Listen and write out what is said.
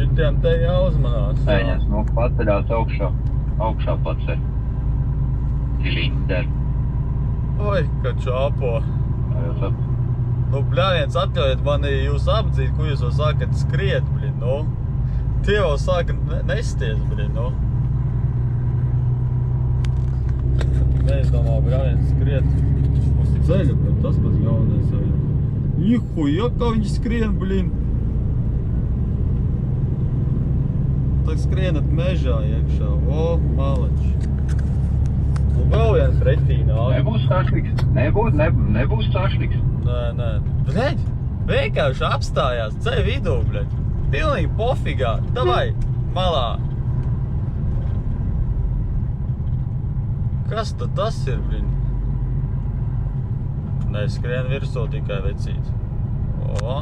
šitiem te jāuzmanās. Neņem smuku paceļās augšā paceļ. Cilinderi. Oi, ka čāpo. Nu, bļāviens, atļaujiet mani jūs apdzīt, ko jūs jau sākat skriet, blin, nu. Tie jau sāka nesties, blin, nu. Neizdomā, bļāviens, skriet. Mums ir ceļa, bet tas pats galvenais jau. Nihuja, kā viņi skrien, blin. Tak skrienat mežā iekšā, o, maleči. Nu, vēl viens retīnā. Nebūs sašliks. Nebūs sašliks. Nē. Bļaļ, vienkārši apstājās ceļa vidū, bļaļ. Pilnīgi pofigā. Davai, malā. Kas tad tas ir, bļaļ? Neskrien virsū tikai vecīts. O.